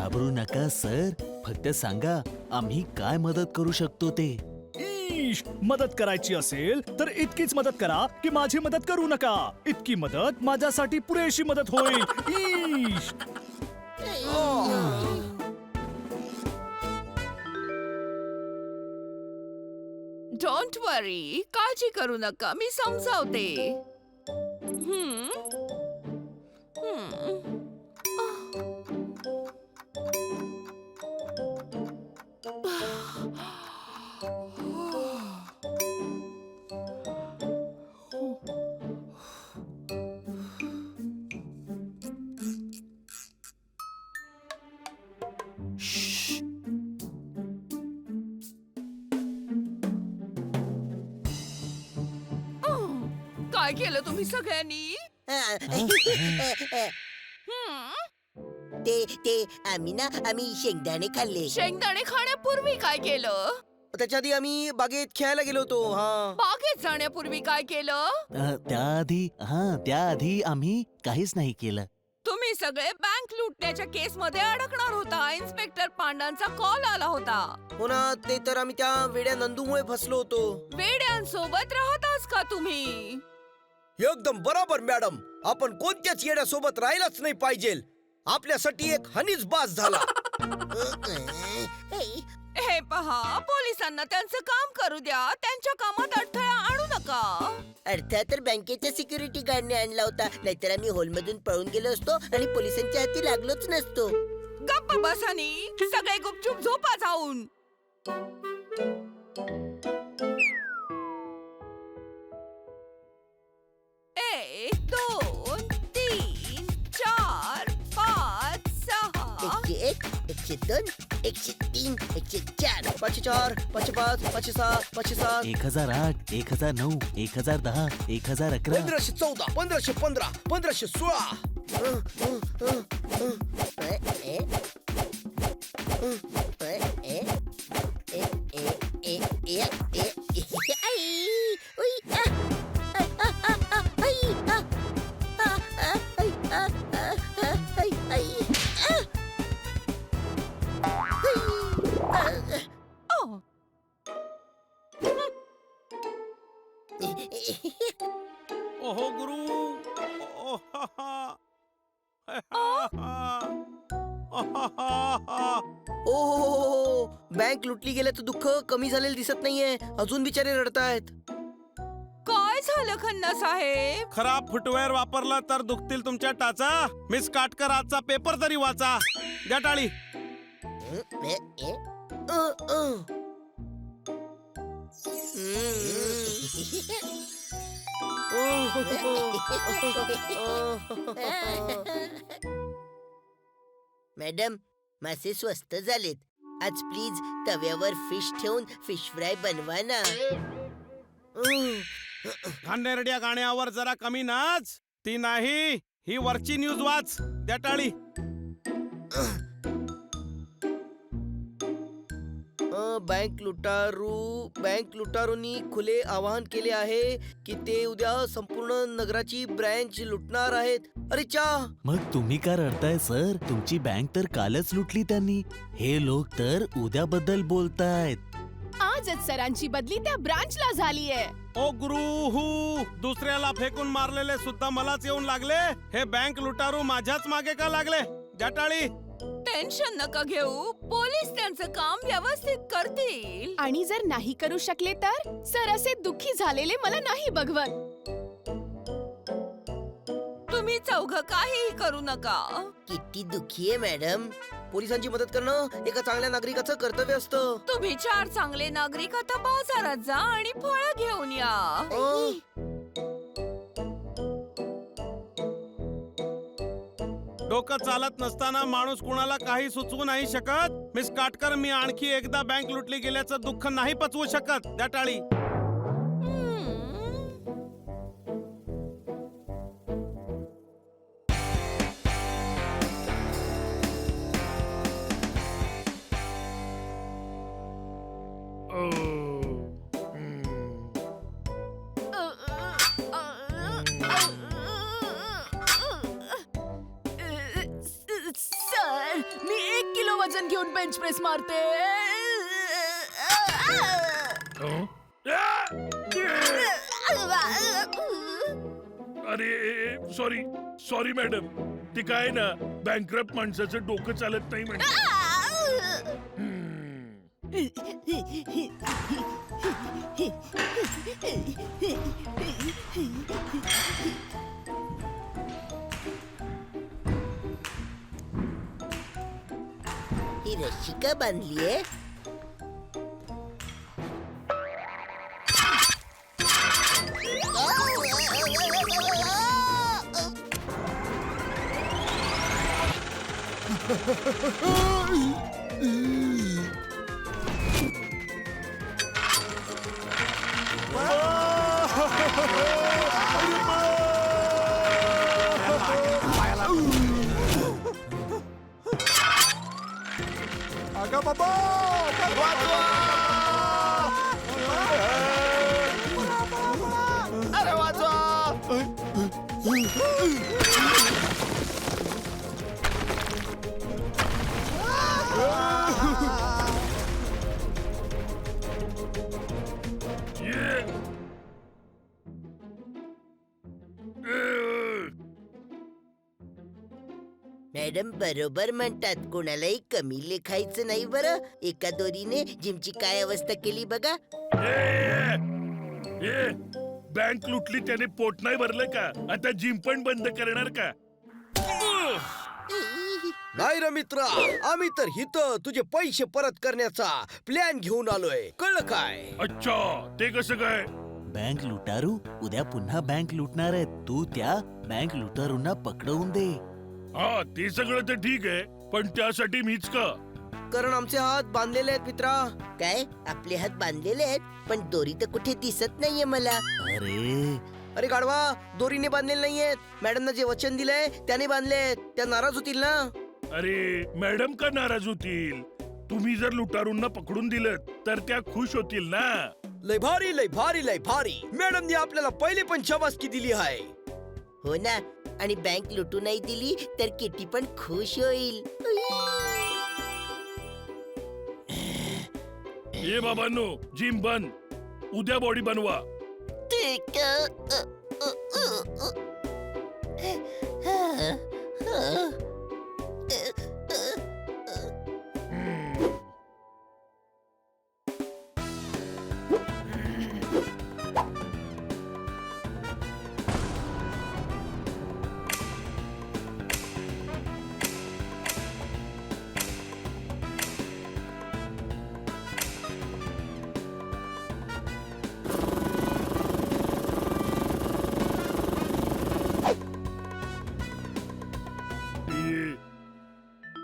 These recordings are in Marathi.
घाबरू नका सर, फक्त सांगा आम्ही काय मदत करू शकतो ते. मदत करायची असेल तर इतकीच मदत करा की माझी मदत करू नका. इतकी मदत माझ्यासाठी पुरेशी मदत होईल. ईश. डोंट वरी, काळजी करू नका, मी समजावते. हम्म. हम्म. काय केलं तुम्ही सगळ्यांनी? ते आम्ही शेंगदाणे खाल्ले. शेंगदाणे खाण्यापूर्वी काय केलं? त्याच्या आधी आम्ही बागेत खेळायला गेलो होतो. हा, बागेत जाण्यापूर्वी काय केलं? त्याआधी आम्ही काहीच नाही केलं. तुम्ही सगळे बँक लुटण्याच्या केस मध्ये अडकणार होता. इन्स्पेक्टर पांडांचा कॉल आला होता. हो ना, ते तर आम्ही त्या वेड्या नंदूमुळे फसलो होतो. वेड्यांसोबत राहताच का तुम्ही? एकदम बरोबर मॅडम, आपण कोणत्याच येड्यासोबत राहिलाच नाही पाहिजे. आपल्यासाठी एक हनीच बास झाला. हे पहा, पोलिसांना त्यांचं काम करू द्या. त्यांच्या कामात अडथळा आणू नका. अर्थात तर बँकेच्या सिक्युरिटी गार्डने आणला होता, नाहीतर आम्ही हॉलमधून पळून गेलो असतो आणि पोलिसांच्या हाती लागलोच नसतो. गप्प बसानी, सगळे गुपचूप झोपा जाऊन. 1 2 3 4 5 6 101, 102, 103, 104, 504, 505, 506, 507, 1008, 1009, 1010, 1011. 1514, 1515, 1516. ओहो गुरु, ओ, बँक लुटली गेल्याचं दुःख कमी झालेलं दिसत नाहीये. अजून बिचारे रडतायत. काय झालं खन्ना साहेब? खराब फुटवेअर वापरला तर दुखतील तुमच्या टाचा. मिस काटकर आजचा पेपर तरी वाचा. द्या टाळी. मॅडम, मासे स्वस्त झालेत. आज प्लीज तव्यावर फिश ठेवून फिश फ्राय बनवा ना. घाणेरड्या गाण्यावर जरा कमी नाच. ती नाही, ही वरची न्यूज वाच. द्या टाळी. बँक लुटारूंनी खुले आवाहन केले आहे की ते उद्या संपूर्ण नगराची ब्रँच लुटणार आहेत. अरे चा, मग तुम्ही का रडताय सर? तुमची बँक तर कालच लुटली त्यांनी. हे लोक तर उद्याबद्दल बोलतायत. आजच सरांची बदली त्या ब्रांचला झालीये. ओ गुरु, दुसऱ्याला फेकून मारलेले सुद्धा मलाच येऊन लागले. हे बँक लुटारू माझ्याच मागे का लागले? द्या टाळी. टेन्शन नका घेऊ, पोलीस त्यांचं काम व्यवस्थित करतील. आणि जर नाही करू शकले तर सर असे दुःखी झालेले मला नाही बघवत. तुम्ही चौघ काहीही करू नका. किती दुःखी आहे मॅडम. पोलिसांची मदत करणं एका चांगल्या नागरिकाचं कर्तव्य असतं. तुम्ही 4 चांगले नागरिक आता बाजारात जा आणि फळं घेऊन या. डोकं चालत नसताना माणूस कुणाला काही सुचवू नाही शकत. मिस काटकर, मी आणखी एकदा बँक लुटली गेल्याचं दुःख नाही पचवू शकत. द्या टाळी. सर, मी 1 किलो वजन घेऊन बेंच प्रेस मारते. अरे सॉरी सॉरी मॅडम, ते काय ना बँकरप्ट माणसाचं डोकं चालत नाही म्हणजे. ही रस्सी का बांधलीये? मॅडम बरोबर म्हणतात, कोणालाही कमी लेखायचं नाही बरं. एका दोरीने जिमची काय अवस्था केली बघा. बँक लुटली त्याने पोट नाही भरलं का? आता जिम पण बंद करणार का? नाही रे मित्रा, आम्ही तर हिथं तुझे पैसे परत करण्याचा प्लॅन घेऊन आलोय, कळलं काय? अच्छा, ते कसं काय? बँक लुटारू उद्या पुन्हा बँक लुटणार आहेत. तू त्या बँक लुटारूंना पकडवून दे. हा, ते सगळं तर ठीक आहे, पण त्यासाठी मीच का? कारण आमचे हात बांधलेले आहेत मित्रा. काय आपले हात बांधलेले आहेत, पण दोरी तर कुठे दिसत नाहीये मला. अरे गाढवा, दोरीने बांधलेले नाहीयेत. मॅडमना जे वचन दिलंय त्याने बांधलेत. त्या नाराज होतील ना. अरे मॅडम का नाराज होतील? तुम्ही जर लुटारूंना पकडून दिलं तर त्या खुश होतील ना. लय भारी लय भारी लय भारी. मॅडमने आपल्याला पहिले पण शाबासकी दिली आहे. हो ना, आणि बँक लुटू नाही दिली तर किटी पण खुश होईल. ये बाबांनो, जिम बंद. उद्या बॉडी बनवा.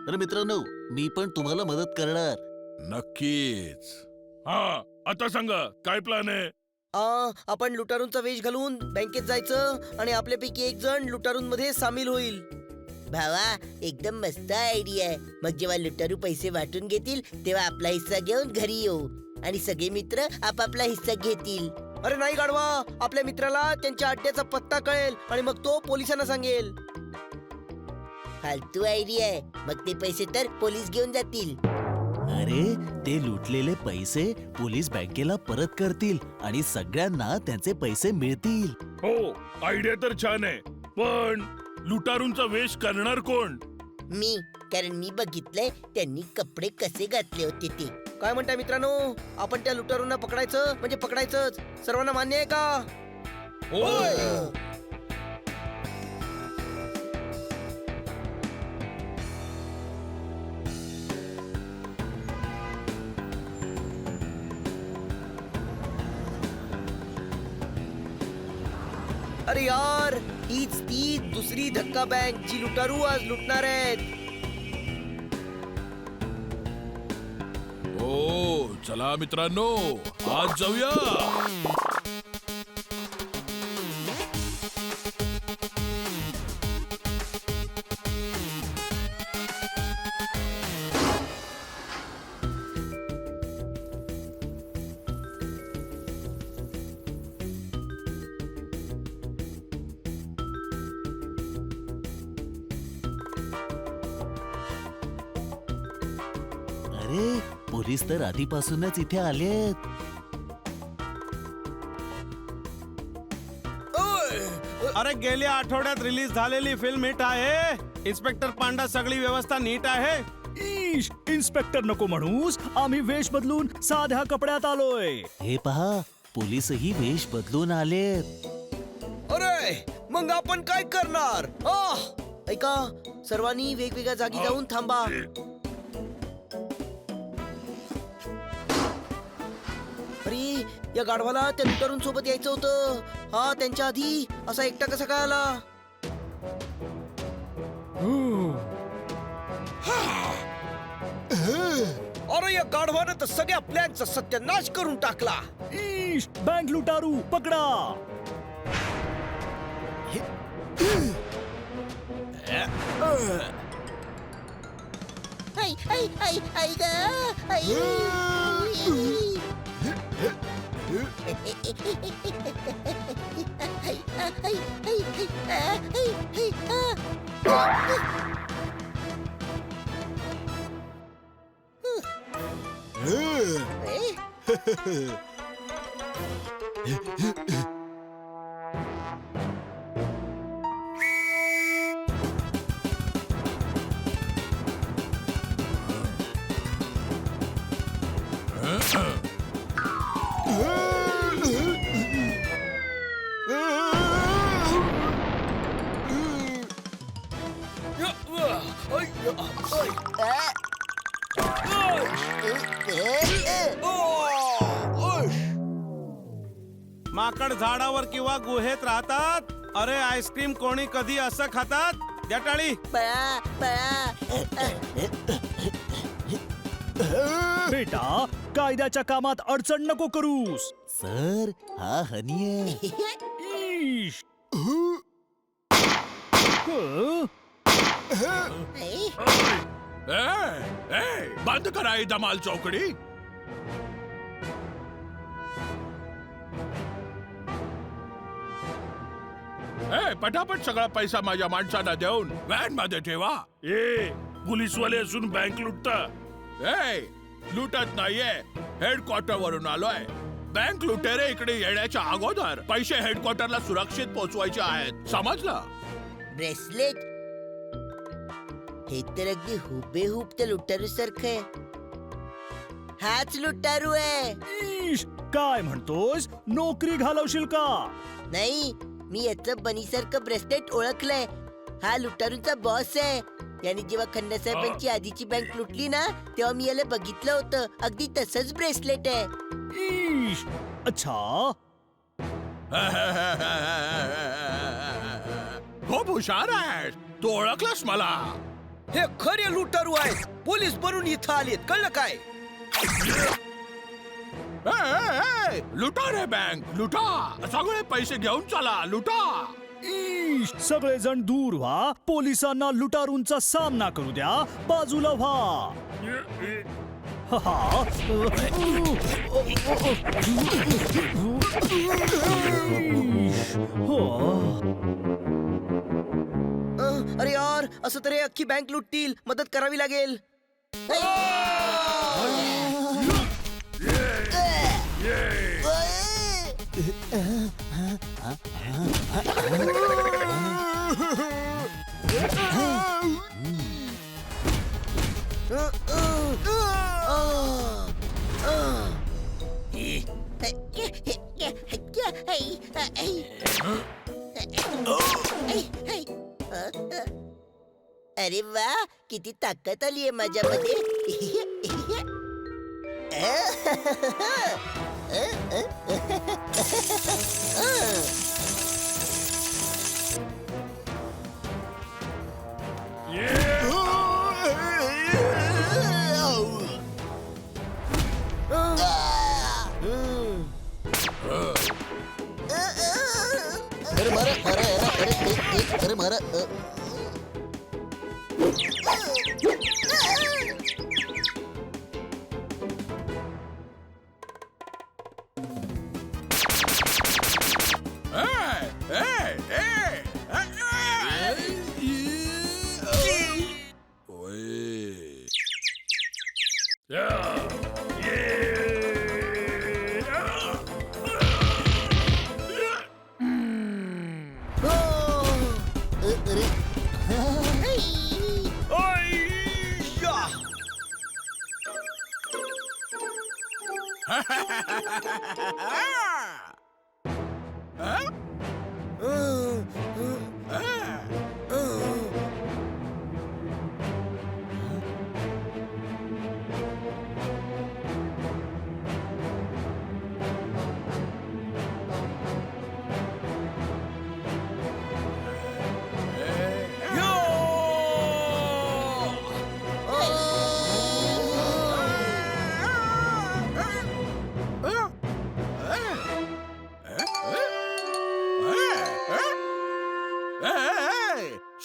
तर मित्रांनो, मी पण तुम्हाला मदत करणार. नक्कीच. हा, आता सांगा काय प्लॅन आहे? आपण लुटारूंचा वेश घालून बँकेत जायचं आणि आपल्यापैकी एक जण लुटारूंमध्ये सामील होईल. भावा, एकदम मस्त आयडिया आहे. मग जेव्हा लुटारू पैसे वाटून घेतील तेव्हा आपला हिस्सा घेऊन घरी येऊ आणि सगळे मित्र आपापला हिस्सा घेतील. अरे नाही गाढवा, आपल्या मित्राला त्यांच्या अड्ड्याचा पत्ता कळेल आणि मग तो पोलिसांना सांगेल. फालतू आयडिया आहे. मग ते पैसे तर पोलीस घेऊन जातील. अरे, ते लुटलेले पैसे पोलीस बँकेला परत करतील आणि सगळ्यांना त्यांचे पैसे मिळतील. हो, आयडिया तर छान आहे, पण लुटारूंचा वेश करणार कोण? मी, कारण मी बघितलंय त्यांनी कपडे कसे घातले होते ते. काय म्हणताय मित्रांनो, आपण त्या लुटारूंना पकडायचं म्हणजे पकडायचंच. सर्वांना मान्य आहे का? होय. अरे यार, हीच ती दुसरी धक्का बँक जी लुटारू आज लुटणार आहेत. हो, चला मित्रांनो, आज जाऊया. अरे पोलीस तर आधीपासूनच इथे आलेत. अरे गेल्या आठवड्यात रिलीज झालेली फिल्म हिट आहे. इन्स्पेक्टर पांडा सगळी व्यवस्था नीट आहे. ईश, इन्स्पेक्टर नको म्हणूस आम्ही वेश बदलून साध्या कपड्यात आलोय. हे पहा पोलीसही वेश बदलून आलेत. अरे मग आपण काय करणार? ऐका, सर्वांनी वेगवेगळ्या जागी जाऊन थांबा. अरे या गाढवाला त्या लुटारून सोबत यायचं होतं. हा त्यांच्या आधी असा एकटा कसा काय आला? अरे या गाढवानं तर सगळ्या प्लॅनचा सत्यानाश करून टाकला. ईश, बँक लुटारू पकडा. माकड झाडावर किंवा गुहेत राहतात. अरे आईस्क्रीम कोणी कधी असं खातात? द्या टाळी. पळा पळा. बेटा, कायद्याच्या कामात अडचण नको करूस. सर हा हनी आहे. ईश. हं? बंद करा ही धमाल चौकडी. पटापट सगळा पैसा माझ्या माणसांना देऊन व्हॅन मध्ये ठेवा. पोलीसवाले असून बँक लुटता? लुटत नाहीये, हेडक्वार्टर वरून आलोय. बँक लुटेरे इकडे येण्याच्या अगोदर पैसे हेडक्वार्टरला सुरक्षित पोहोचवायचे आहेत, समजलं? ब्रेसलेट हे तर अगदी हुबेहूब त्या लुटारू सारखं आहे. हाच लुटारू आहे. ईश, काय म्हणतोस? नोकरी घालवशील का? नाही, मी याचं बनीसारखं ब्रेसलेट ओळखलंय. हा लुटारूंचा बॉस आहे. याने जेव्हा खन्नासाहेबांची आधीची बँक लुटली ना, तेव्हा मी याला बघितलं होतं. अगदी तसंच ब्रेसलेट आहे. ईश, अच्छा. खूप हुशार आहेस, तू ओळखलास मला. हे खरे लुटारू आहेत. पोलीस बनून इथं आलेत, कळलं काय? लुटा रे बँक, लुटा. सगळे पैसे घेऊन चला, लुटा. ईश, सगळेजण दूर व्हा. पोलिसांना लुटारूंचा सामना करू द्या. बाजूला व्हा. हा, हा. अरे यार, असं तरी अख्खी बँक लुटतील. मदत करावी लागेल. अरे वा, किती ताकद आलीये माझ्यामध्ये.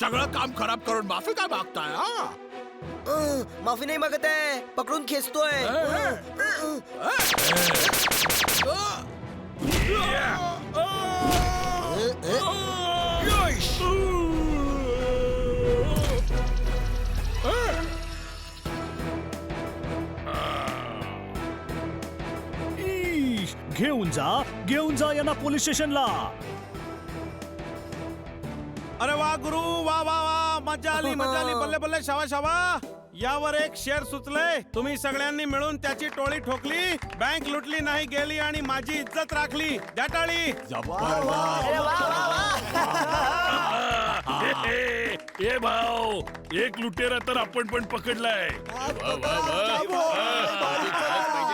सगळं काम खराब करून माफी काय मागताय हा? माफी नाही मागत आहे, पकडून खेचतोय. ईश, घेऊन जा यांना पोलीस स्टेशनला. अरे वा गुरु, वा वा वा, मजा आली बल्ले बल्ले, शाबा शाबा. यावर एक शेर सुचलंय. तुम्ही सगळ्यांनी मिळून त्याची टोळी ठोकली, बँक लुटली नाही गेली आणि माझी इज्जत राखली. द्या टाळी. ए भाऊ, एक लुटेरा तर आपण पण पकडलाय.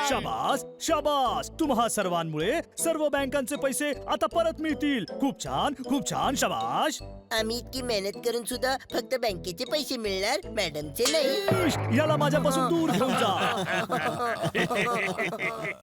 शाबास शाबास, तुम्हा सर्वांमुळे सर्व बँकांचे पैसे आता परत मिळतील. खूप छान, शाबास. आम्ही इतकी मेहनत करून सुद्धा फक्त बँकेचे पैसे मिळणार, मॅडमचे नाही. ईश, याला माझ्यापासून दूर घेऊन जा.